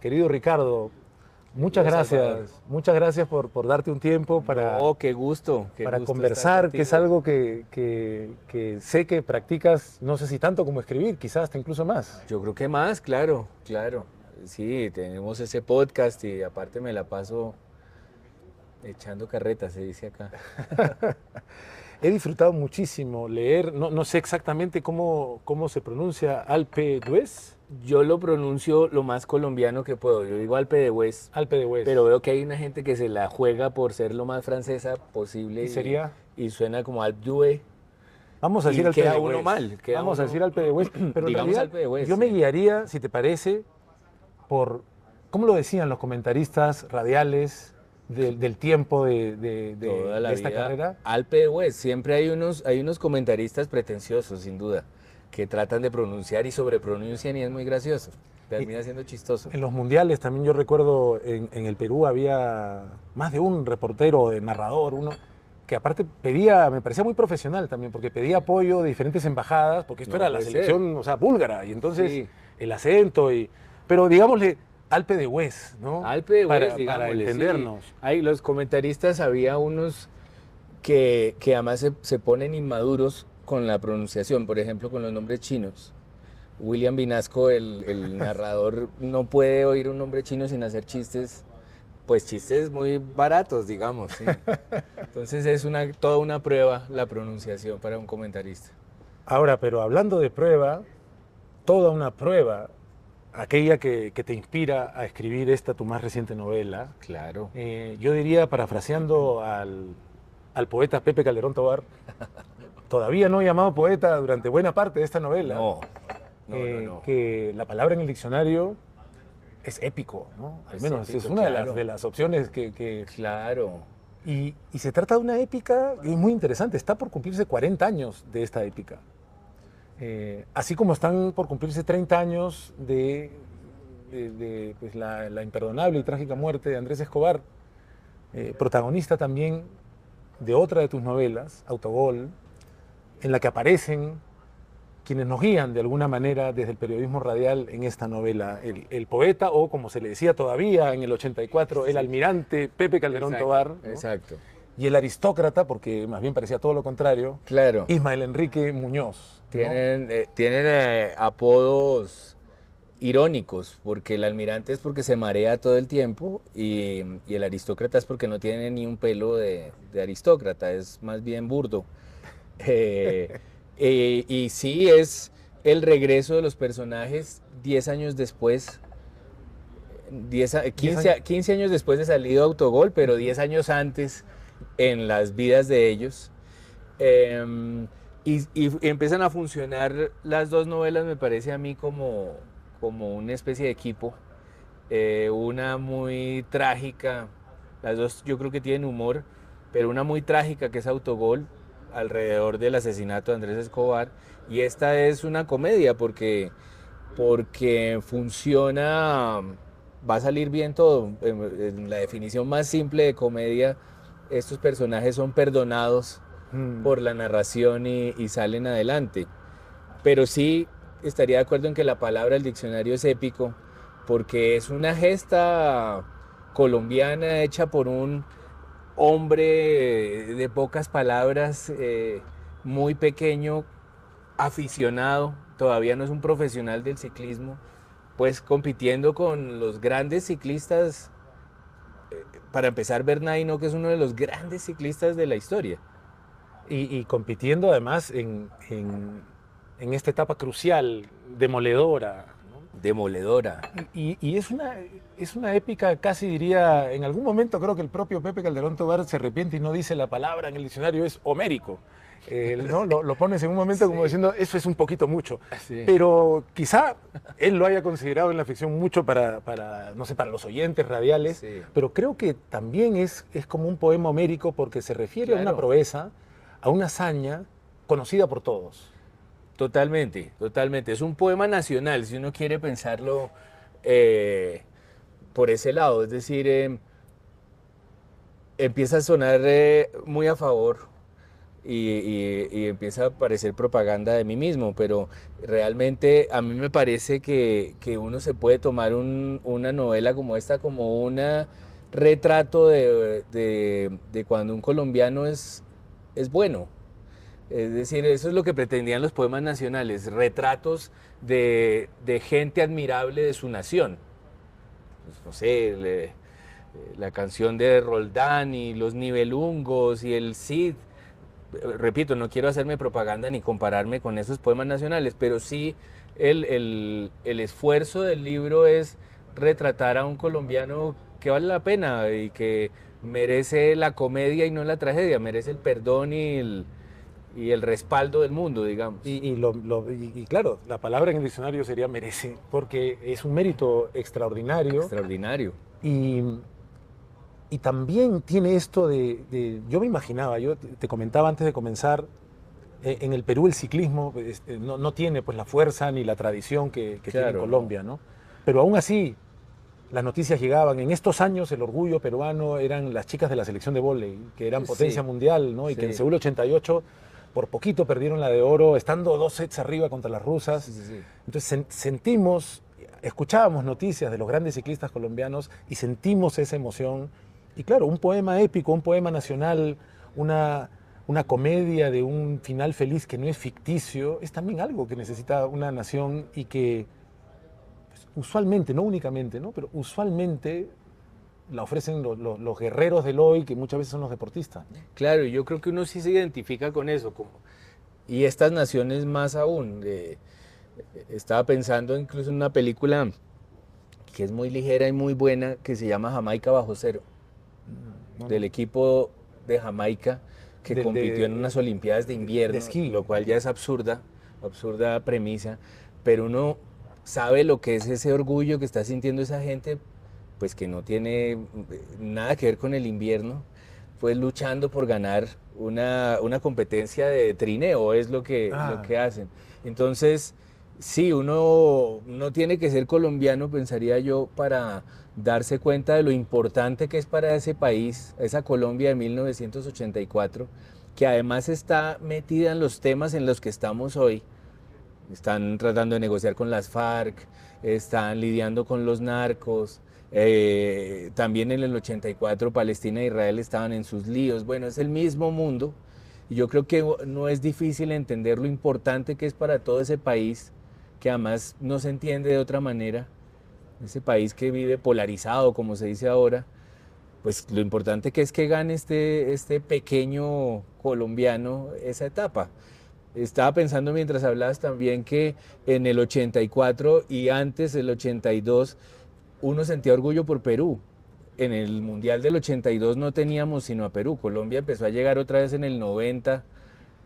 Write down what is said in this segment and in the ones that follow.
Querido Ricardo, muchas gracias por darte un tiempo Oh, qué gusto, para estar conversar, que es contigo. algo que sé que practicas, no sé si tanto como escribir, quizás hasta incluso más. Yo creo que más, claro, claro. Sí, tenemos ese podcast y aparte me la paso echando carreta, se dice acá. He disfrutado muchísimo leer, no sé exactamente cómo se pronuncia Alpe d'Huez, Yo lo pronuncio lo más colombiano que puedo. Yo digo Alpe de Hues, Alpe d'Huez, pero veo que hay una gente que se la juega por ser lo más francesa posible y sería, y suena como Alpe d'Huez vamos a decir y Alpe queda uno d'Huez, mal, queda vamos a decir uno, Alpe d'Huez, pero en digamos realidad Alpe de Hues, yo me sí. guiaría, si te parece, por, ¿cómo lo decían los comentaristas radiales del tiempo Toda de la esta vida carrera? Alpe de Hues. Siempre hay unos comentaristas pretenciosos, sin duda, que tratan de pronunciar y sobrepronuncian y es muy gracioso. Y Termina siendo chistoso. en los mundiales también yo recuerdo en el Perú había más de un reportero, de narrador, uno que aparte pedía, me parecía muy profesional también, porque pedía apoyo de diferentes embajadas, porque esto No era la puede ser. selección, o sea, búlgara, y entonces Sí, el acento, pero digámosle Alpe de Huez, ¿no? Alpe de Hues, Para digámosle, sí. entendernos. Hay los comentaristas, había unos que además se ponen inmaduros con la pronunciación, por ejemplo, con los nombres chinos. William Vinasco, el narrador, no puede oír un nombre chino sin hacer chistes, pues chistes muy baratos, digamos, sí. Entonces es toda una prueba la pronunciación para un comentarista. Ahora, pero hablando de prueba, toda una prueba, aquella que te inspira a escribir esta tu más reciente novela, Claro. yo diría, parafraseando al poeta Pepe Calderón Tobar, todavía no llamado poeta durante buena parte de esta novela, No, no, no, no. que la palabra en el diccionario es épico, ¿no? Al Es menos es épico, una claro. de las opciones Claro. y se trata de una épica y muy interesante. Está por cumplirse 40 años de esta épica. Así como están por cumplirse 30 años pues, la imperdonable y trágica muerte de Andrés Escobar, protagonista también de otra de tus novelas, Autogol, en la que aparecen quienes nos guían de alguna manera desde el periodismo radial en esta novela, el poeta o como se le decía todavía en el 84, el Sí. almirante Pepe Calderón Exacto, Tobar, ¿no? exacto. Y el aristócrata, porque más bien parecía todo lo contrario, Claro. Ismael Enrique Muñoz, ¿no? Tienen apodos irónicos, porque el almirante es porque se marea todo el tiempo y el aristócrata es porque no tiene ni un pelo de aristócrata, es más bien burdo. Eh, y sí, es el regreso de los personajes 10 años después, 10 años. 15 años después de salido Autogol, pero 10 años antes en las vidas de ellos. Eh, y empiezan a funcionar las dos novelas, me parece a mí, como una especie de equipo. Una muy trágica, las dos yo creo que tienen humor, pero una muy trágica que es Autogol, alrededor del asesinato de Andrés Escobar, y esta es una comedia porque funciona, va a salir bien todo. En la definición más simple de comedia, estos personajes son perdonados Mm. por la narración y salen adelante. Pero sí estaría de acuerdo en que la palabra del diccionario es épico, porque es una gesta colombiana hecha por un hombre de pocas palabras, muy pequeño, aficionado, todavía no es un profesional del ciclismo, pues compitiendo con los grandes ciclistas, para empezar Bernardino, que es uno de los grandes ciclistas de la historia. Y compitiendo además en esta etapa crucial, demoledora, ¿no? Demoledora. Y es una épica, casi diría, en algún momento creo que el propio Pepe Calderón Tobar se arrepiente y no dice la palabra en el diccionario, es homérico. ¿No? Lo pones en un momento como Sí, diciendo, eso es un poquito mucho. sí. Pero quizá él lo haya considerado en la ficción mucho no sé, para los oyentes radiales, Sí, pero creo que también es como un poema homérico porque se refiere a una claro. proeza, a una hazaña conocida por todos. Totalmente, totalmente. Es un poema nacional, si uno quiere pensarlo, eh, por ese lado. Es decir, empieza a sonar muy a favor y empieza a parecer propaganda de mí mismo, pero realmente a mí me parece que uno se puede tomar una novela como esta como un retrato de cuando un colombiano es bueno. Es decir, eso es lo que pretendían los poemas nacionales, retratos de gente admirable de su nación. Pues, no sé, la canción de Roldán y los Nibelungos y el Cid. Repito, no quiero hacerme propaganda ni compararme con esos poemas nacionales, pero sí el esfuerzo del libro es retratar a un colombiano que vale la pena y que merece la comedia y no la tragedia, merece el perdón y el respaldo del mundo, digamos. Y claro, la palabra en el diccionario sería merece, porque es un mérito extraordinario. Extraordinario. Y, y también tiene esto yo me imaginaba, yo te comentaba antes de comenzar, en el Perú el ciclismo no tiene pues la fuerza ni la tradición que tiene en Claro, Colombia, ¿no? Pero aún así, las noticias llegaban. En estos años el orgullo peruano eran las chicas de la selección de vóley, que eran potencia sí, mundial, ¿no? Y que en sí, Seúl 88 por poquito perdieron la de oro, estando 2 sets arriba contra las rusas. sí. Entonces sentimos, escuchábamos noticias de los grandes ciclistas colombianos y sentimos esa emoción. Y claro, un poema épico, un poema nacional, una comedia de un final feliz que no es ficticio, es también algo que necesita una nación y que usualmente, no únicamente, ¿no? Pero usualmente la ofrecen los guerreros del hoy, que muchas veces son los deportistas, ¿no? Claro, yo creo que uno sí se identifica con eso, y estas naciones más aún. Estaba pensando incluso en una película que es muy ligera y muy buena, que se llama Jamaica bajo cero, del equipo de Jamaica que compitió en unas Olimpiadas de invierno, de esquí. lo cual ya es absurda premisa, pero uno sabe lo que es ese orgullo que está sintiendo esa gente, pues que no tiene nada que ver con el invierno, pues luchando por ganar una competencia de trineo, es lo que hacen. Entonces, sí, uno no tiene que ser colombiano, pensaría yo, para darse cuenta de lo importante que es para ese país, esa Colombia de 1984, que además está metida en los temas en los que estamos hoy. Están tratando de negociar con las FARC, están lidiando con los narcos. También en el 84 Palestina e Israel estaban en sus líos. Bueno, es el mismo mundo y yo creo que no es difícil entender lo importante que es para todo ese país, que además no se entiende de otra manera, ese país que vive polarizado, como se dice ahora, pues lo importante que es que gane este pequeño colombiano esa etapa. Estaba pensando mientras hablabas también que en el 84 y antes del 82 uno sentía orgullo por Perú. En el Mundial del 82 no teníamos sino a Perú. Colombia empezó a llegar otra vez en el 90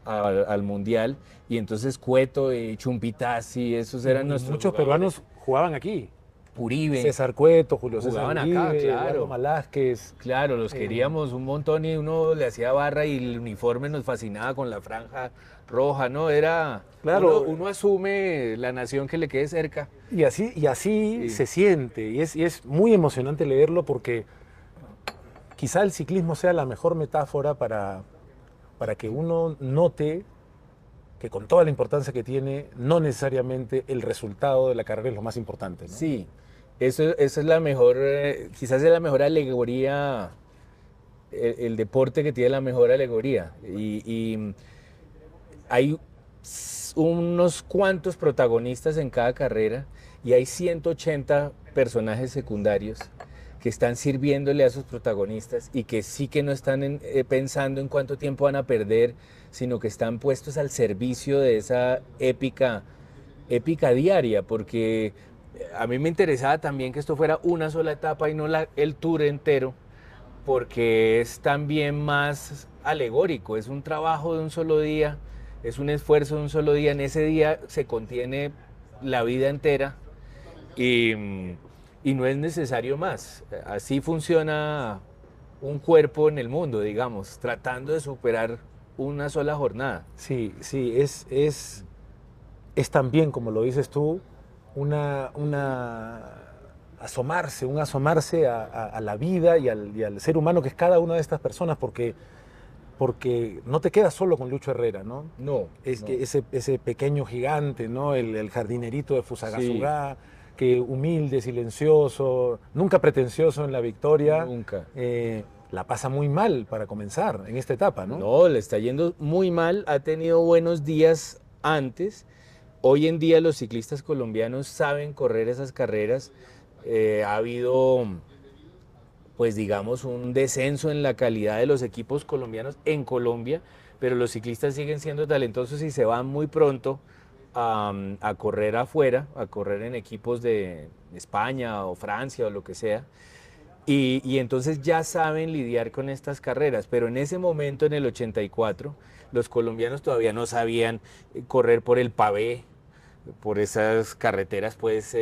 al Mundial y entonces Cueto y Chumpitazzi, esos eran nuestros Muchos jugadores. peruanos jugaban aquí. Uribe. César Cueto, Julio César Jugaban Uribe, acá, claro. Eduardo Malásquez. Claro, los queríamos un montón y uno le hacía barra y el uniforme nos fascinaba con la franja roja, ¿no? Era, Claro. uno asume la nación que le quede cerca. Y así Sí. se siente, y es muy emocionante leerlo porque quizá el ciclismo sea la mejor metáfora para que uno note que con toda la importancia que tiene, no necesariamente el resultado de la carrera es lo más importante, ¿no? Sí, eso es la mejor, quizás es la mejor alegoría, el deporte que tiene la mejor alegoría. Y hay unos cuantos protagonistas en cada carrera y hay 180 personajes secundarios que están sirviéndole a sus protagonistas y que sí que no están pensando en cuánto tiempo van a perder, sino que están puestos al servicio de esa épica diaria, porque a mí me interesaba también que esto fuera una sola etapa y no el tour entero, porque es también más alegórico, es un trabajo de un solo día, es un esfuerzo de un solo día, en ese día se contiene la vida entera y, y no es necesario más. Así funciona un cuerpo en el mundo, digamos, tratando de superar una sola jornada. Sí, sí, es también, como lo dices tú, un asomarse a la vida y al ser humano que es cada una de estas personas, porque porque no te quedas solo con Lucho Herrera, ¿no? No, Es no. que ese pequeño gigante, ¿no? El jardinerito de Sí, Fusagasugá, que humilde, silencioso, nunca pretencioso en la victoria, nunca. la pasa muy mal para comenzar en esta etapa, ¿no? No, le está yendo muy mal, ha tenido buenos días antes. Hoy en día los ciclistas colombianos saben correr esas carreras. Ha habido, pues digamos, un descenso en la calidad de los equipos colombianos en Colombia, pero los ciclistas siguen siendo talentosos y se van muy pronto a correr afuera, a correr en equipos de España o Francia o lo que sea. Y entonces ya saben lidiar con estas carreras, pero en ese momento, en el 84, los colombianos todavía no sabían correr por el pavé, por esas carreteras pues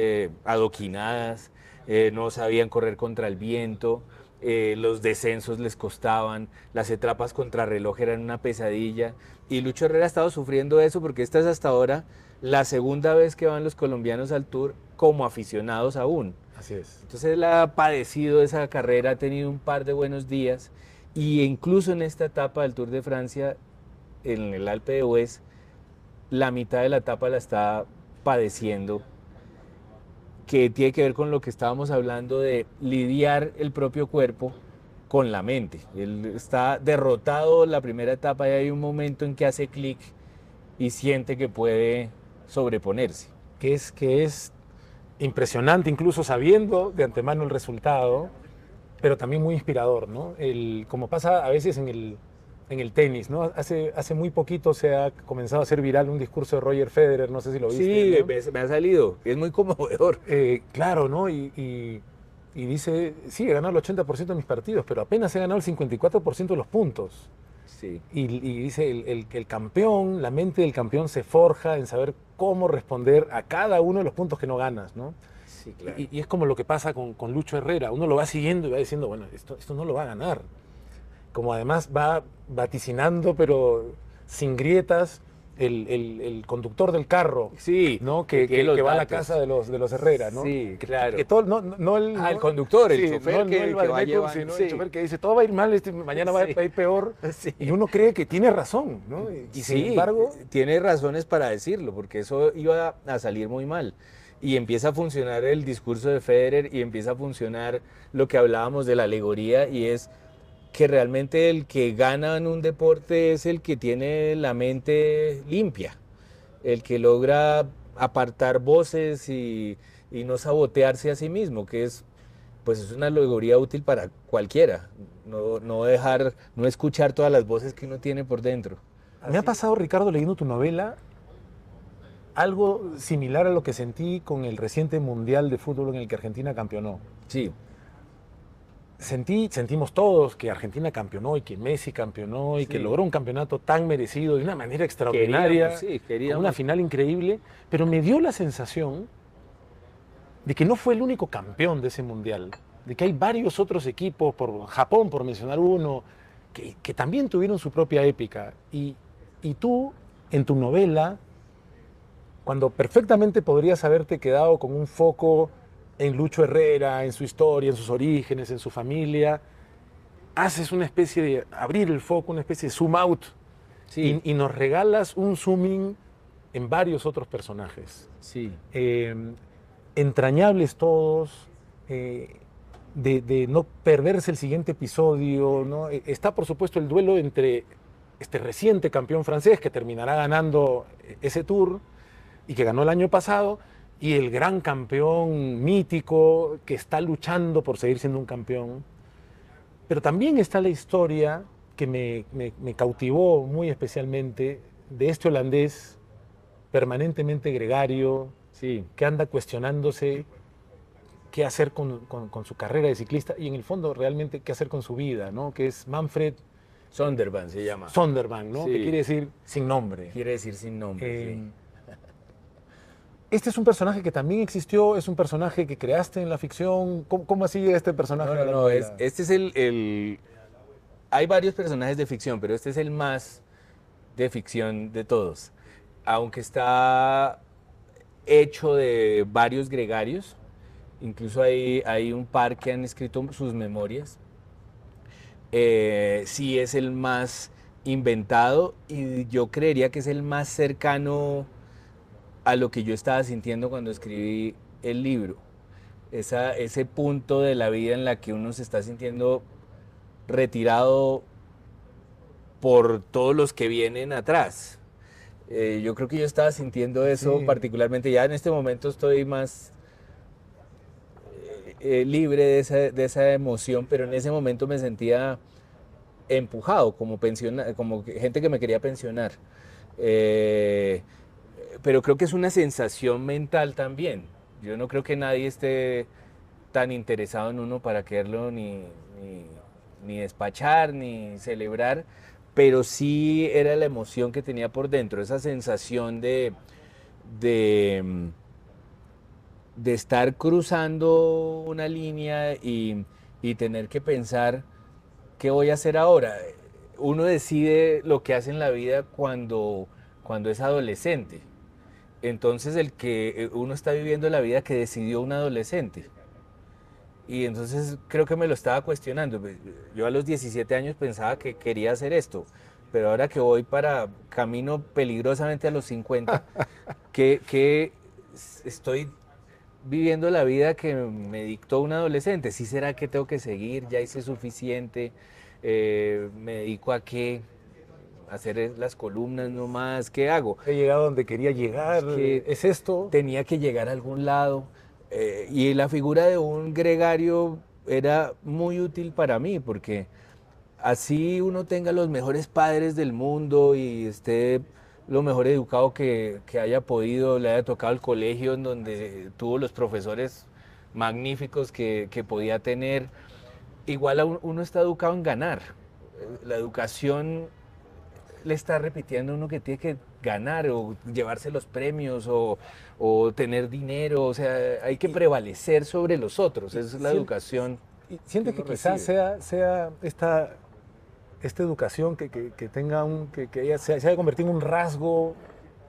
adoquinadas, no sabían correr contra el viento, los descensos les costaban, las etapas contrarreloj eran una pesadilla, y Lucho Herrera ha estado sufriendo eso porque esta es hasta ahora la segunda vez que van los colombianos al Tour como aficionados aún. Así es. Entonces él ha padecido esa carrera, ha tenido un par de buenos días, y incluso en esta etapa del Tour de Francia, en el Alpe d'Huez, la mitad de la etapa la está padeciendo, que tiene que ver con lo que estábamos hablando de lidiar el propio cuerpo con la mente. Él está derrotado la primera etapa y hay un momento en que hace clic y siente que puede sobreponerse. Que es impresionante, incluso sabiendo de antemano el resultado, pero también muy inspirador, ¿no? Como pasa a veces en el tenis, ¿no? Hace muy poquito se ha comenzado a hacer viral un discurso de Roger Federer, no sé si lo viste. Sí, ¿no? me ha salido, es muy conmovedor. Claro, ¿no? Y dice, sí, he ganado el 80% de mis partidos, pero apenas he ganado el 54% de los puntos. Sí, Y dice, el campeón, la mente del campeón se forja en saber cómo responder a cada uno de los puntos que no ganas, ¿no? sí, claro. Y es como lo que pasa con Lucho Herrera. Uno lo va siguiendo y va diciendo, bueno, esto no lo va a ganar. Como además va vaticinando, pero sin grietas, el conductor del carro, Sí, ¿no? que tiene los que va a la datos. casa de los Herrera, ¿no? Sí, claro. Que todo, no el, Ah, el no- conductor, el sí, chofer no, que el va vademecum, llevando, sino sí. el chofer que dice, todo va a ir mal, mañana va Sí. a ir peor. Sí. Y uno cree que tiene razón, ¿no? Y sin Sí, embargo, tiene razones para decirlo, porque eso iba a salir muy mal. Y empieza a funcionar el discurso de Federer y empieza a funcionar lo que hablábamos de la alegoría, y es que realmente el que gana en un deporte es el que tiene la mente limpia, el que logra apartar voces y no sabotearse a sí mismo, que es, pues es una alegoría útil para cualquiera, no dejar, no escuchar todas las voces que uno tiene por dentro. me ha pasado, Ricardo, leyendo tu novela, algo similar a lo que sentí con el reciente Mundial de Fútbol en el que Argentina campeonó. Sí, Sentimos todos que Argentina campeonó y que Messi campeonó y que Sí. logró un campeonato tan merecido de una manera extraordinaria, con queríamos. una final increíble, pero me dio la sensación de que no fue el único campeón de ese mundial, de que hay varios otros equipos, por Japón por mencionar uno, que también tuvieron su propia épica. Y tú, en tu novela, cuando perfectamente podrías haberte quedado con un foco en Lucho Herrera, en su historia, en sus orígenes, en su familia, haces una especie de abrir el foco, una especie de zoom out, Sí, y nos regalas un zooming en varios otros personajes. sí, Eh, entrañables todos, de no perderse el siguiente episodio, ¿no? Está, por supuesto, el duelo entre este reciente campeón francés que terminará ganando ese tour y que ganó el año pasado, y el gran campeón mítico que está luchando por seguir siendo un campeón. Pero también está la historia que me cautivó muy especialmente de este holandés permanentemente gregario, sí. que anda cuestionándose qué hacer con su carrera de ciclista y en el fondo realmente qué hacer con su vida, ¿no? Que es Manfred Sondervan se llama. Sondervan, ¿no? Sí. Que quiere decir sin nombre. Quiere decir sin nombre. Sí. Este es un personaje que también existió, es un personaje que creaste en la ficción. ¿Cómo así este personaje? No, en no, la no, novela? este es Hay varios personajes de ficción, pero este es el más de ficción de todos. Aunque está hecho de varios gregarios, incluso hay un par que han escrito sus memorias. Sí es el más inventado y yo creería que es el más cercano a lo que yo estaba sintiendo cuando escribí el libro. Ese punto de la vida en la que uno se está sintiendo retirado por todos los que vienen atrás. Yo creo que yo estaba sintiendo eso Sí. particularmente. Ya en este momento estoy más libre de esa emoción, pero en ese momento me sentía empujado como, como gente que me quería pensionar. Eh, pero creo que es una sensación mental también. Yo no creo que nadie esté tan interesado en uno para quererlo ni despachar, ni celebrar, pero sí era la emoción que tenía por dentro, esa sensación de, de estar cruzando una línea y tener que pensar qué voy a hacer ahora. Uno decide lo que hace en la vida cuando es adolescente. Entonces el que uno está viviendo la vida que decidió un adolescente. Y entonces creo que me lo estaba cuestionando. Yo a los 17 años pensaba que quería hacer esto, pero ahora que voy para camino peligrosamente a los 50, que estoy viviendo la vida que me dictó un adolescente. ¿Sí será que tengo que seguir? Ya hice suficiente. Me dedico a qué, hacer las columnas nomás. ¿Qué hago? He llegado donde quería Es llegar, que ¿es esto? tenía que llegar a algún lado. Y la figura de un gregario era muy útil para mí porque así uno tenga los mejores padres del mundo y esté lo mejor educado que haya podido, le haya tocado el colegio en donde tuvo los profesores magníficos que podía tener, igual uno está educado en ganar. La educación le está repitiendo a uno que tiene que ganar o llevarse los premios o tener dinero, o sea, hay que Y, prevalecer sobre los otros, y esa es la sien- educación y que sientes uno que quizás recibe. sea esta educación que tenga que ella se haya convertido en un rasgo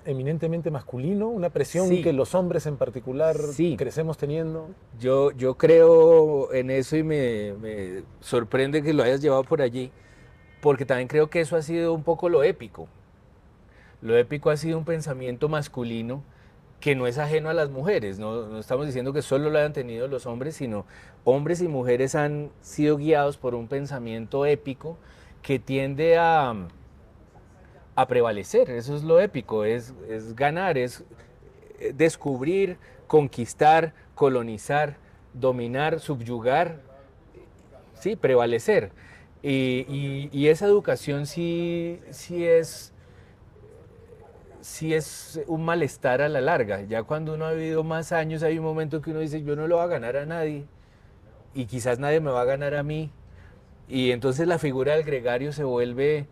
eminentemente masculino, una presión que Sí, los hombres en particular sí, crecemos teniendo. yo creo en eso y me sorprende que lo hayas llevado por allí, porque también creo que eso ha sido un poco lo épico. Lo épico ha sido un pensamiento masculino que no es ajeno a las mujeres, no estamos diciendo que solo lo hayan tenido los hombres, sino hombres y mujeres han sido guiados por un pensamiento épico que tiende a prevalecer, eso es lo épico, es ganar, es descubrir, conquistar, colonizar, dominar, subyugar, sí, prevalecer. Y esa educación sí es un malestar a la larga. Ya cuando uno ha vivido más años hay un momento que uno dice, yo no lo voy a ganar a nadie y quizás nadie me va a ganar a mí. Y entonces la figura del gregario se vuelve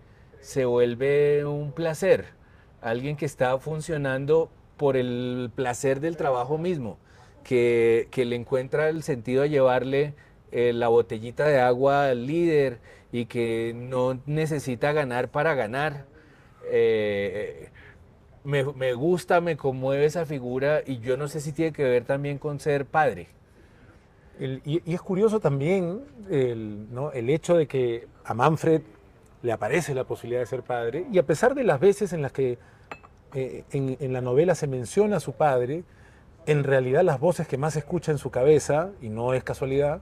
un placer, alguien que está funcionando por el placer del trabajo mismo, que le encuentra el sentido a llevarle la botellita de agua al líder y que no necesita ganar para ganar. Eh, me gusta, me conmueve esa figura y yo no sé si tiene que ver también con ser padre. Y es curioso también ¿no? el hecho de que a Manfred le aparece la posibilidad de ser padre, y a pesar de las veces en las que en la novela se menciona a su padre, en realidad las voces que más escucha en su cabeza, y no es casualidad,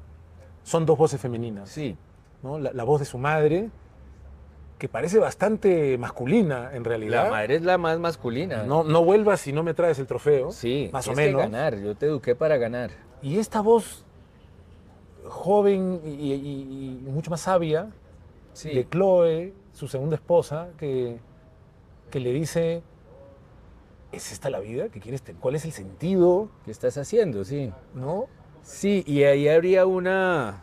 son dos voces femeninas. Sí, ¿No? La voz de su madre, que parece bastante masculina en la realidad. madre es la más masculina. No, no vuelvas si no me traes el trofeo, Sí, más o tienes que menos. ganar, yo te eduqué para ganar. Y esta voz joven y mucho más sabia de Sí, Chloe, su segunda esposa, que le dice, ¿es esta la vida que quieres tener? ¿Cuál es el sentido? ¿qué estás haciendo? Sí. ¿No? Sí, y ahí habría un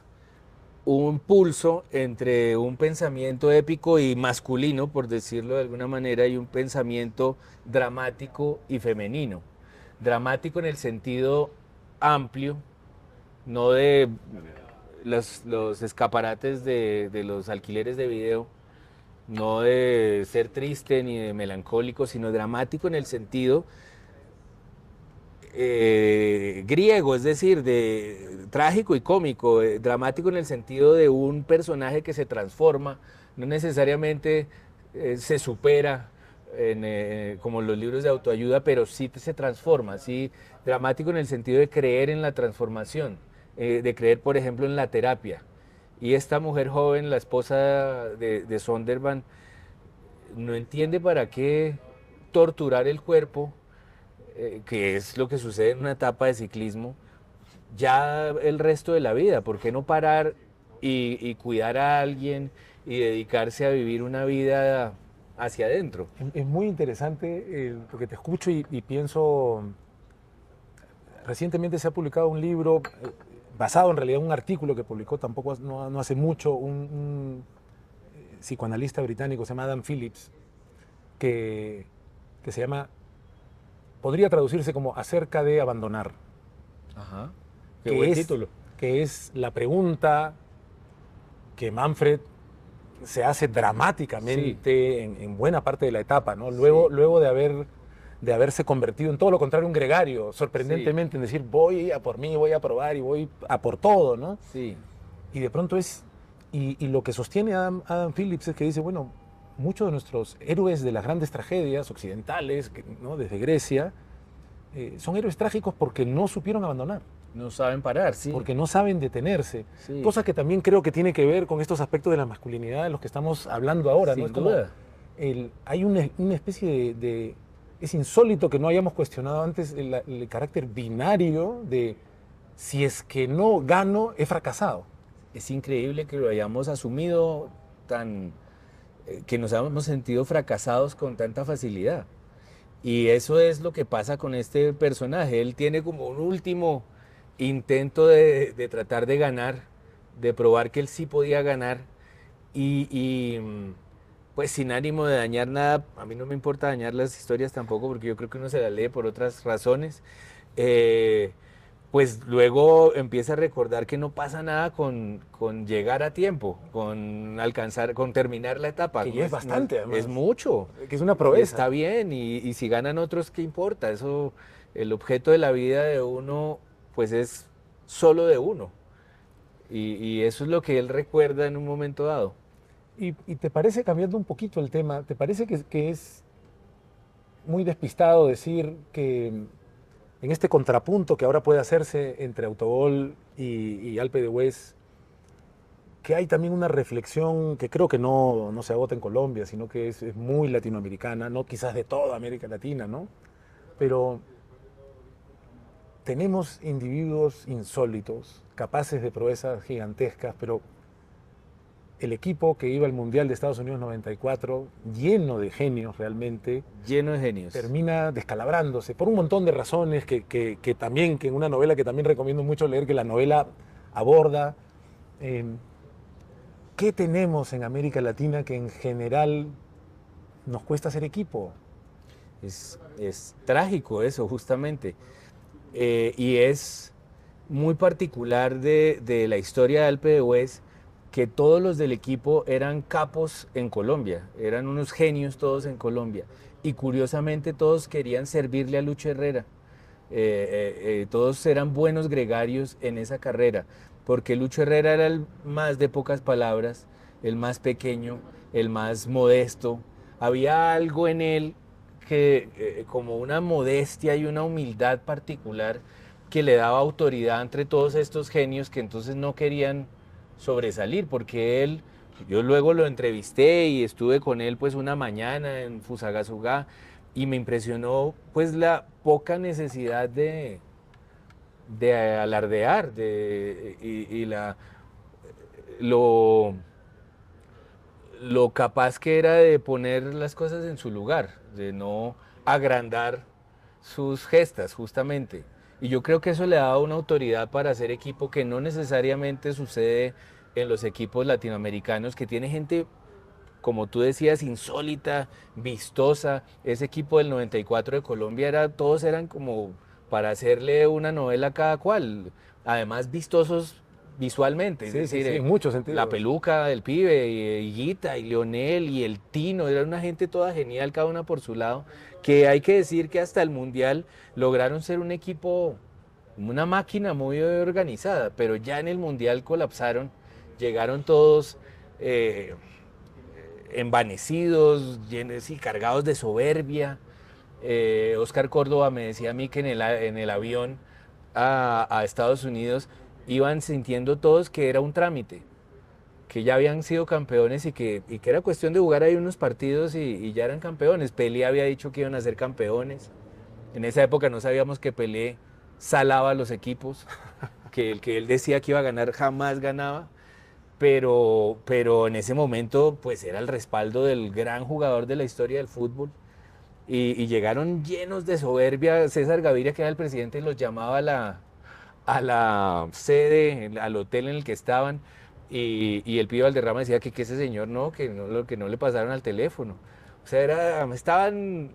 pulso entre un pensamiento épico y masculino, por decirlo de alguna manera, y un pensamiento dramático y femenino. Dramático en el sentido amplio, no de los escaparates de los alquileres de video, no de ser triste ni de melancólico, sino dramático en el sentido griego, es decir, de trágico y cómico, dramático en el sentido de un personaje que se transforma, no necesariamente se supera como los libros de autoayuda, pero sí se transforma, sí, dramático en el sentido de creer en la transformación, de creer, por ejemplo, en la terapia. Y esta mujer joven, la esposa de Sondervan, no entiende para qué torturar el cuerpo, que es lo que sucede en una etapa de ciclismo, ya el resto de la vida. ¿Por qué no parar y cuidar a alguien y dedicarse a vivir una vida hacia adentro? Es muy interesante porque te escucho y pienso, recientemente se ha publicado un libro basado en realidad en un artículo que publicó tampoco no hace mucho un psicoanalista británico, se llama Adam Phillips, que se llama, podría traducirse como acerca de abandonar. Ajá, qué buen título. Que es la pregunta que Manfred se hace dramáticamente en buena parte de la etapa, ¿no? Luego de haberse convertido en todo lo contrario un gregario, sorprendentemente, en decir, voy a por mí, voy a probar y voy a por todo, ¿no? Sí. Y de pronto y lo que sostiene Adam Phillips es que dice, bueno, muchos de nuestros héroes de las grandes tragedias occidentales, ¿no? Desde Grecia, son héroes trágicos porque no supieron abandonar. No saben parar, sí. Porque no saben detenerse. Sí. Cosa que también creo que tiene que ver con estos aspectos de la masculinidad de los que estamos hablando ahora. Sin ¿no? Es duda. Como hay una especie de... Es insólito que no hayamos cuestionado antes el carácter binario de si es que no gano, he fracasado. Es increíble que lo hayamos asumido que nos hayamos sentido fracasados con tanta facilidad. Y eso es lo que pasa con este personaje. Él tiene como un último intento de tratar de ganar, de probar que él sí podía ganar pues sin ánimo de dañar nada. A mí no me importa dañar las historias tampoco, porque yo creo que uno se las lee por otras razones. Pues luego empieza a recordar que no pasa nada con llegar a tiempo, con terminar la etapa. Que ya es bastante, además. Es mucho. Que es una proeza. Está bien, y si ganan otros, ¿qué importa? Eso, el objeto de la vida de uno, pues es solo de uno. Y eso es lo que él recuerda en un momento dado. ¿Y te parece, cambiando un poquito el tema, te parece que es muy despistado decir que en este contrapunto que ahora puede hacerse entre Autogol y Alpe d'Huez, que hay también una reflexión que creo que no se agota en Colombia, sino que es muy latinoamericana, no quizás de toda América Latina, ¿no? Pero tenemos individuos insólitos, capaces de proezas gigantescas, pero el equipo que iba al Mundial de Estados Unidos 94, lleno de genios realmente, lleno de genios, termina descalabrándose por un montón de razones que también, que en una novela que también recomiendo mucho leer, que la novela aborda. ¿Qué tenemos en América Latina que en general nos cuesta ser equipo? Es trágico eso, justamente. Y es muy particular de la historia de Alpe d'Huez, que todos los del equipo eran capos en Colombia, eran unos genios todos en Colombia. Y curiosamente todos querían servirle a Lucho Herrera. Todos eran buenos gregarios en esa carrera, porque Lucho Herrera era el más de pocas palabras, el más pequeño, el más modesto. Había algo en él que como una modestia y una humildad particular que le daba autoridad entre todos estos genios que entonces no querían sobresalir, porque yo luego lo entrevisté y estuve con él pues una mañana en Fusagasugá y me impresionó pues la poca necesidad de alardear lo capaz que era de poner las cosas en su lugar, de no agrandar sus gestas justamente. Y yo creo que eso le da una autoridad para hacer equipo que no necesariamente sucede en los equipos latinoamericanos, que tiene gente, como tú decías, insólita, vistosa. Ese equipo del 94 de Colombia todos eran como para hacerle una novela a cada cual. Además, vistosos visualmente. Sí, es decir, en muchos sentidos. La peluca del pibe, y Higuita, y Leonel, y el Tino, era una gente toda genial, cada una por su lado, que hay que decir que hasta el Mundial lograron ser un equipo, una máquina muy organizada, pero ya en el Mundial colapsaron, llegaron todos envanecidos, llenos y cargados de soberbia. Oscar Córdoba me decía a mí que en el avión a Estados Unidos iban sintiendo todos que era un trámite, que ya habían sido campeones y que era cuestión de jugar ahí unos partidos y ya eran campeones. Pelé había dicho que iban a ser campeones. En esa época no sabíamos que Pelé salaba a los equipos, que el que él decía que iba a ganar jamás ganaba, pero en ese momento pues era el respaldo del gran jugador de la historia del fútbol. Y llegaron llenos de soberbia. César Gaviria, que era el presidente, los llamaba a la sede, al hotel en el que estaban, y el Pío Valderrama decía que ese señor no, que no le pasaron al teléfono. O sea, estaban...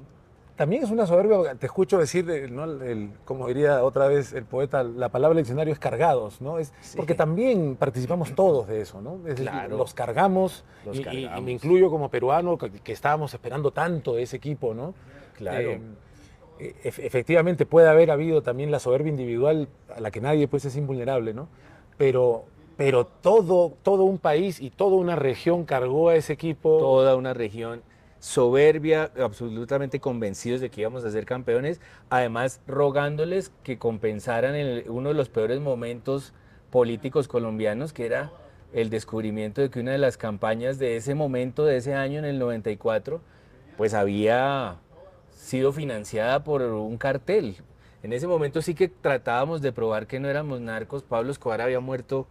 También es una soberbia, te escucho decir, ¿no? Como diría otra vez el poeta, la palabra del diccionario es cargados, ¿no? Sí. Porque también participamos todos de eso, ¿no? Es decir, Claro. los cargamos, Los y cargamos. me incluyo como peruano, que estábamos esperando tanto de ese equipo, ¿no? Claro. Efectivamente puede haber habido también la soberbia individual a la que nadie pues es invulnerable, ¿no? Pero todo un país y toda una región cargó a ese equipo. Toda una región soberbia, absolutamente convencidos de que íbamos a ser campeones, además rogándoles que compensaran uno de los peores momentos políticos colombianos, que era el descubrimiento de que una de las campañas de ese momento, de ese año, en el 94, pues había sido financiada por un cartel. En ese momento sí que tratábamos de probar que no éramos narcos. Pablo Escobar había muerto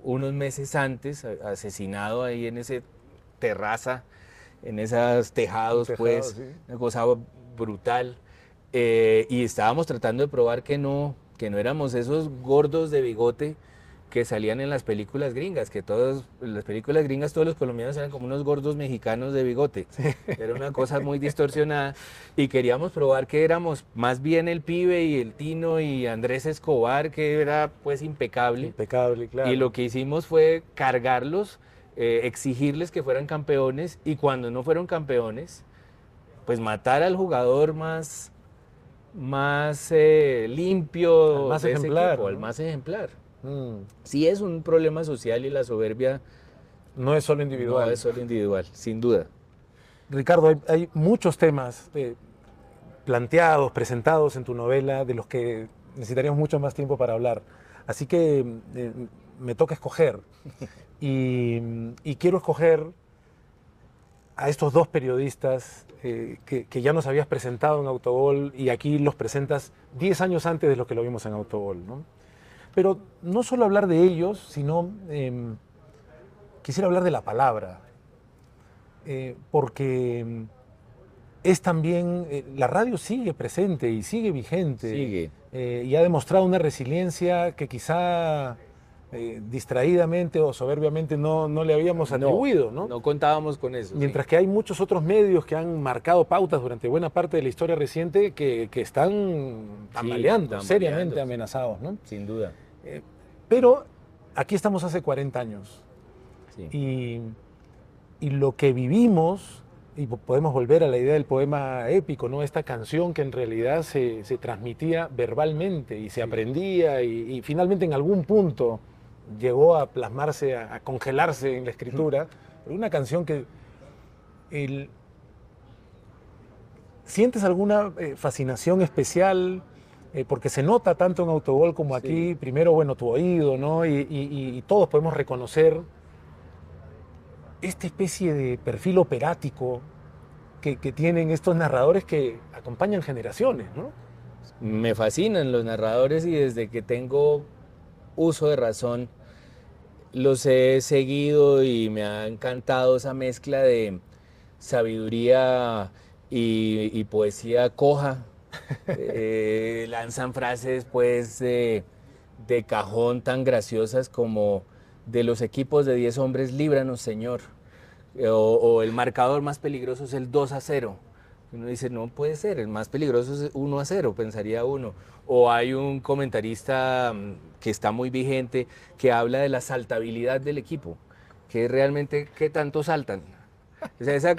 unos meses antes, asesinado ahí en ese terraza, en esos tejados, pues, Sí. una cosa brutal. Y estábamos tratando de probar que no éramos esos gordos de bigote que salían en las películas gringas, que en las películas gringas todos los colombianos eran como unos gordos mexicanos de bigote. Era una cosa muy distorsionada y queríamos probar que éramos más bien el Pibe y el Tino y Andrés Escobar, que era pues impecable. Impecable, claro. Y lo que hicimos fue cargarlos, exigirles que fueran campeones, y cuando no fueron campeones, pues matar al jugador más limpio, Al más de ese ejemplar, equipo, ¿no? al más ejemplar. Mm. Sí es un problema social, y la soberbia No es solo individual. no es solo individual, sin duda. Ricardo, hay muchos temas planteados, presentados en tu novela, de los que necesitaríamos mucho más tiempo para hablar. Así que me toca escoger. Y quiero escoger a estos dos periodistas que ya nos habías presentado en Autogol, y aquí los presentas 10 años antes de lo que lo vimos en Autogol, ¿no? Pero no solo hablar de ellos, sino quisiera hablar de la palabra, porque es también, la radio sigue presente y sigue vigente. Sigue. Y ha demostrado una resiliencia que quizá distraídamente o soberbiamente no le habíamos atribuido, ¿no? No contábamos con eso. Mientras sí. que hay muchos otros medios que han marcado pautas durante buena parte de la historia reciente que están tambaleando, seriamente amenazados, ¿no? Sin duda. Pero aquí estamos hace 40 años. Sí. Y lo que vivimos, y podemos volver a la idea del poema épico, ¿no? Esta canción que en realidad se transmitía verbalmente y se aprendía, y finalmente en algún punto llegó a plasmarse, a congelarse en la escritura. Pero una canción que... ¿Sientes alguna fascinación especial? Porque se nota tanto en Autogol como aquí. Sí. Primero, bueno, tu oído, ¿no? Y todos podemos reconocer esta especie de perfil operático que tienen estos narradores que acompañan generaciones, ¿no? Me fascinan los narradores, y desde que tengo uso de razón los he seguido, y me ha encantado esa mezcla de sabiduría y poesía coja. Lanzan frases pues de cajón tan graciosas como: de los equipos de 10 hombres, líbranos, Señor. O el marcador más peligroso es el 2-0. Uno dice, no puede ser, el más peligroso es 1-0, pensaría uno. O hay un comentarista que está muy vigente, que habla de la saltabilidad del equipo, que realmente, ¿qué tanto saltan? O sea,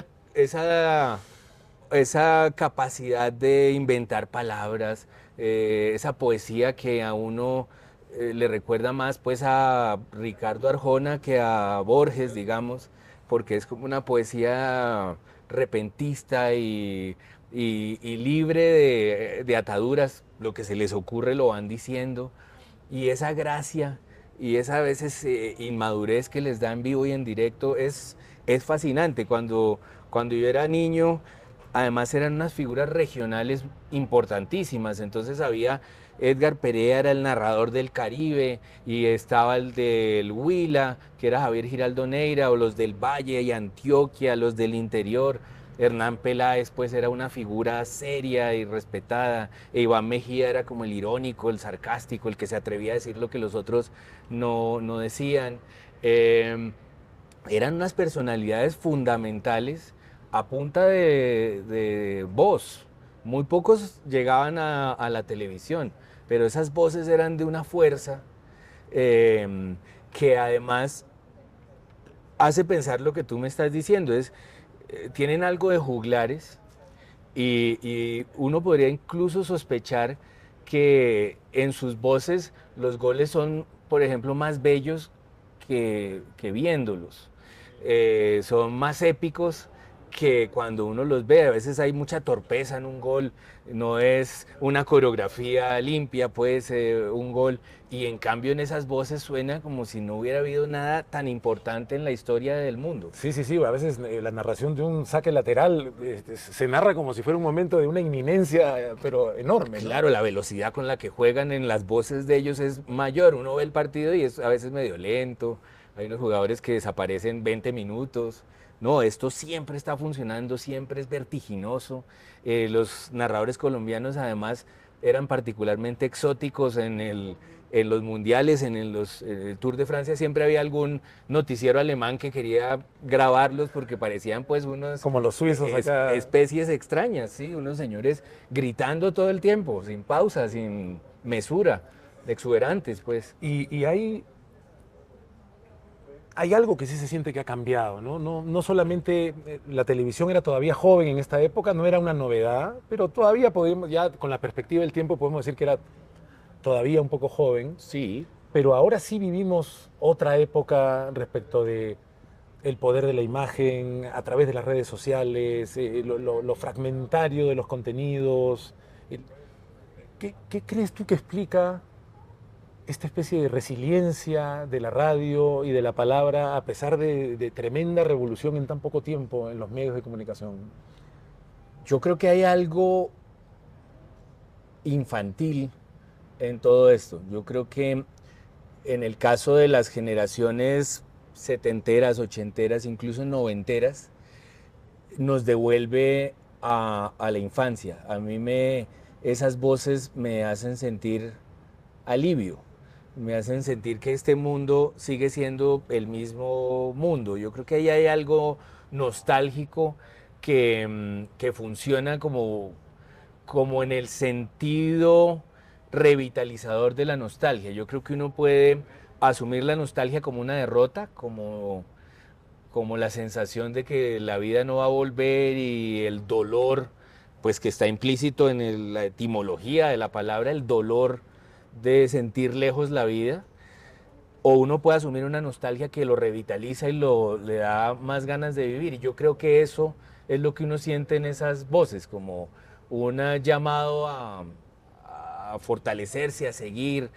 esa capacidad de inventar palabras, esa poesía que a uno le recuerda más pues a Ricardo Arjona que a Borges, digamos. porque es como una poesía repentista y libre de ataduras, lo que se les ocurre lo van diciendo, y esa gracia y esa a veces inmadurez que les da en vivo y en directo es fascinante. Cuando yo era niño, además eran unas figuras regionales importantísimas, entonces había Edgar Perea era el narrador del Caribe y estaba el del Huila, que era Javier Giraldo Neira, o los del Valle y Antioquia, los del interior. Hernán Peláez pues era una figura seria y respetada, e Iván Mejía era como el irónico, el sarcástico, el que se atrevía a decir lo que los otros no decían. Eran unas personalidades fundamentales a punta de voz. Muy pocos llegaban a la televisión, pero esas voces eran de una fuerza que además hace pensar lo que tú me estás diciendo. Tienen algo de juglares y uno podría incluso sospechar que en sus voces los goles son, por ejemplo, más bellos que viéndolos. Son más épicos que cuando uno los ve. A veces hay mucha torpeza en un gol, no es una coreografía limpia, puede ser un gol, y en cambio en esas voces suena como si no hubiera habido nada tan importante en la historia del mundo. Sí, sí, sí, a veces la narración de un saque lateral se narra como si fuera un momento de una inminencia, pero enorme, ¿no? Claro, la velocidad con la que juegan en las voces de ellos es mayor. Uno ve el partido y es a veces medio lento. Hay unos jugadores que desaparecen 20 minutos. No, esto siempre está funcionando, siempre es vertiginoso. Los narradores colombianos además eran particularmente exóticos en los mundiales, el Tour de Francia siempre había algún noticiero alemán que quería grabarlos porque parecían pues unos Como los suizos acá. especies extrañas, ¿sí? Unos señores gritando todo el tiempo, sin pausa, sin mesura, exuberantes pues. Y hay algo que sí se siente que ha cambiado, ¿no? No solamente la televisión era todavía joven en esta época, no era una novedad, pero todavía podemos, ya con la perspectiva del tiempo podemos decir que era todavía un poco joven, Sí, pero ahora sí vivimos otra época respecto de el poder de la imagen a través de las redes sociales, lo fragmentario de los contenidos. El- ¿Qué crees tú que explica esta especie de resiliencia de la radio y de la palabra a pesar de tremenda revolución en tan poco tiempo en los medios de comunicación? yo creo que hay algo infantil en todo esto. Yo creo que en el caso de las generaciones setenteras, ochenteras, incluso noventeras, nos devuelve a la infancia. Esas voces me hacen sentir alivio, me hacen sentir que este mundo sigue siendo el mismo mundo. Yo creo que ahí hay algo nostálgico que funciona como en el sentido revitalizador de la nostalgia. Yo creo que uno puede asumir la nostalgia como una derrota, como la sensación de que la vida no va a volver y el dolor, pues que está implícito en la etimología de la palabra, el dolor de sentir lejos la vida. O uno puede asumir una nostalgia que lo revitaliza y le da más ganas de vivir. Y yo creo que eso es lo que uno siente en esas voces, como un llamado a fortalecerse, a seguir,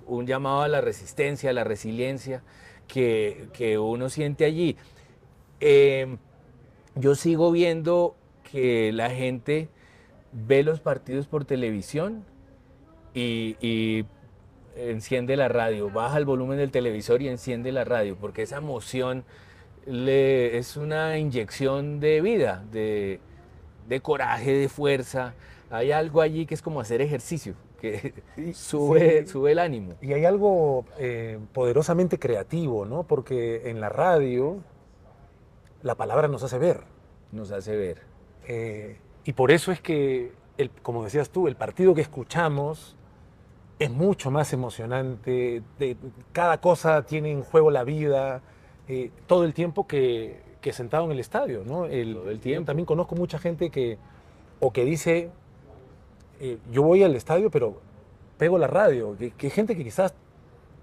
un llamado a la resistencia, a la resiliencia que uno siente allí. Eh, yo sigo viendo que la gente ve los partidos por televisión y enciende la radio, baja el volumen del televisor y enciende la radio, porque esa emoción es una inyección de vida, de coraje, de fuerza. Hay algo allí que es como hacer ejercicio, que Sí, sube el ánimo. y hay algo poderosamente creativo, ¿no? Porque en la radio la palabra nos hace ver. Nos hace ver. Y por eso es que, como decías tú, el partido que escuchamos es mucho más emocionante. Cada cosa tiene en juego la vida todo el tiempo que sentado en el estadio, ¿no? Todo el Yo tiempo. también conozco mucha gente que dice, yo voy al estadio, pero pego la radio. Que hay gente que quizás,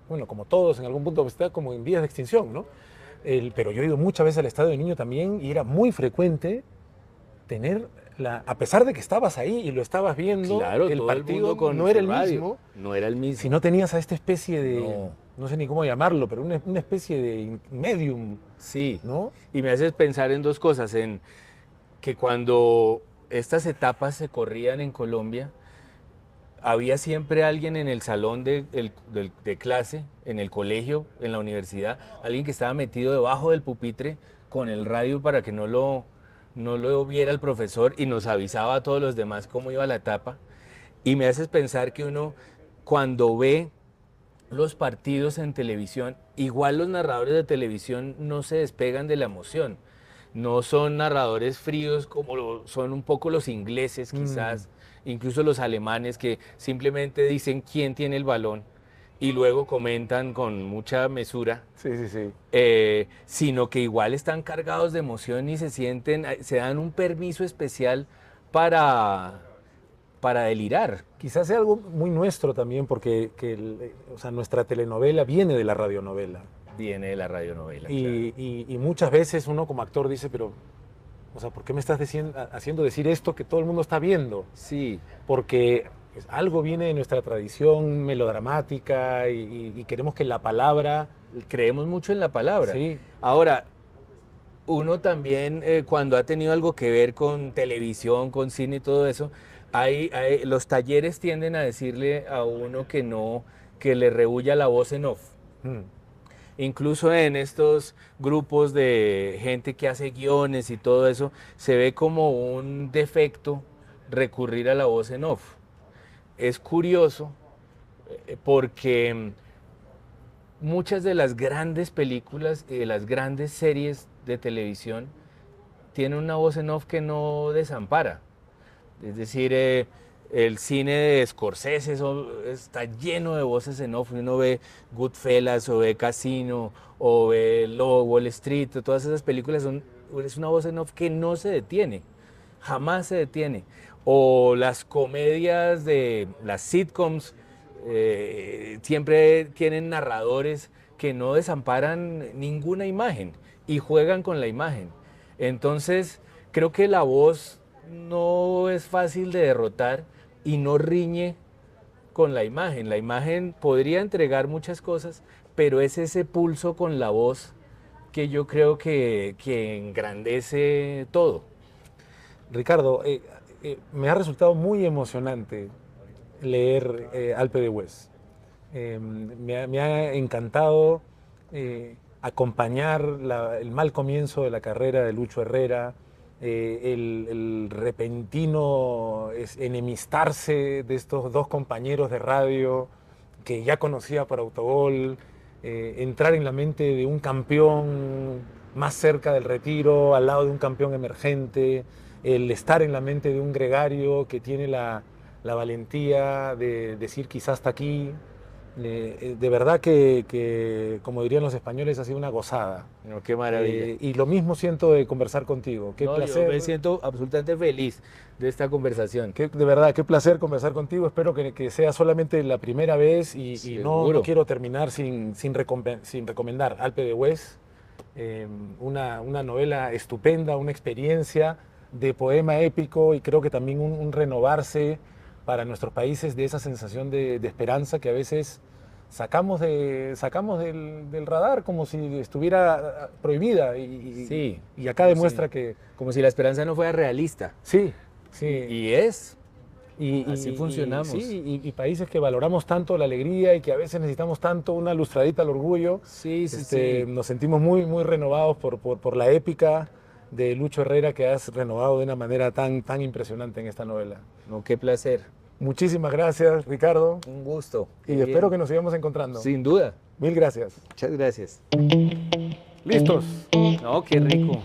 bueno, como todos, en algún punto está como en vías de extinción, ¿no? Pero yo he ido muchas veces al estadio de niño también y era muy frecuente tener a pesar de que estabas ahí y lo estabas viendo, Claro, el todo el partido mundo con no era su el radio. mismo. No era el mismo. Si no tenías a esta especie de, No. no sé ni cómo llamarlo, pero una especie de medium, Sí. ¿no? Y me haces pensar en dos cosas, en que cuando estas etapas se corrían en Colombia, había siempre alguien en el salón de clase, en el colegio, en la universidad, alguien que estaba metido debajo del pupitre con el radio para que no lo viera el profesor y nos avisaba a todos los demás cómo iba la etapa. Y me haces pensar que uno, cuando ve los partidos en televisión, igual los narradores de televisión no se despegan de la emoción. No son narradores fríos como son un poco los ingleses quizás, incluso los alemanes que simplemente dicen quién tiene el balón y luego comentan con mucha mesura, Sí, sí, sí. sino que igual están cargados de emoción y se dan un permiso especial para, para delirar. Quizás sea algo muy nuestro también, porque o sea, nuestra telenovela viene de la radionovela. Viene de la radionovela. Y muchas veces uno como actor dice, pero, o sea, ¿por qué me estás haciendo decir esto que todo el mundo está viendo? Sí, Porque pues, algo viene de nuestra tradición melodramática y queremos que la palabra... creemos mucho en la palabra. Sí. Ahora, uno también cuando ha tenido algo que ver con televisión, con cine y todo eso, los talleres tienden a decirle a uno que no, que le rehuya la voz en off. Incluso en estos grupos de gente que hace guiones y todo eso, se ve como un defecto recurrir a la voz en off. Es curioso porque muchas de las grandes películas y de las grandes series de televisión tienen una voz en off que no desampara. Es decir, el cine de Scorsese está lleno de voces en off. Uno ve Goodfellas o ve Casino o ve Lobo, Wall Street, todas esas películas es una voz en off que no se detiene, jamás se detiene. O las comedias de las sitcoms siempre tienen narradores que no desamparan ninguna imagen y juegan con la imagen. Entonces, creo que la voz no es fácil de derrotar y no riñe con la imagen. La imagen podría entregar muchas cosas, pero es ese pulso con la voz que yo creo que engrandece todo. Ricardo, me ha resultado muy emocionante leer Alpe d'Huez. Me ha encantado acompañar el mal comienzo de la carrera de Lucho Herrera, el repentino enemistarse de estos dos compañeros de radio que ya conocía por Autogol, entrar en la mente de un campeón más cerca del retiro, al lado de un campeón emergente, el estar en la mente de un gregario que tiene la valentía de decir quizás hasta aquí. De verdad que, como dirían los españoles, ha sido una gozada. No, qué maravilla. Y lo mismo siento de conversar contigo. Qué placer. Yo me siento absolutamente feliz de esta conversación. De verdad, qué placer conversar contigo. Espero que sea solamente la primera vez y no quiero terminar sin recomendar Alpe d'Huez, una novela estupenda, una experiencia de poema épico y creo que también un renovarse para nuestros países de esa sensación de esperanza que a veces sacamos del radar como si estuviera prohibida Sí, y acá demuestra que... Como si la esperanza no fuera realista. Sí, sí. Y es. Así funcionamos. Y países que valoramos tanto la alegría y que a veces necesitamos tanto una lustradita al orgullo. Sí, sí. Nos sentimos muy, muy renovados por la épica de Lucho Herrera que has renovado de una manera tan impresionante en esta novela. No, qué placer. Muchísimas gracias, Ricardo. Un gusto. Y espero que nos sigamos encontrando. Sin duda. Mil gracias. Muchas gracias. ¿Listos? No, qué rico.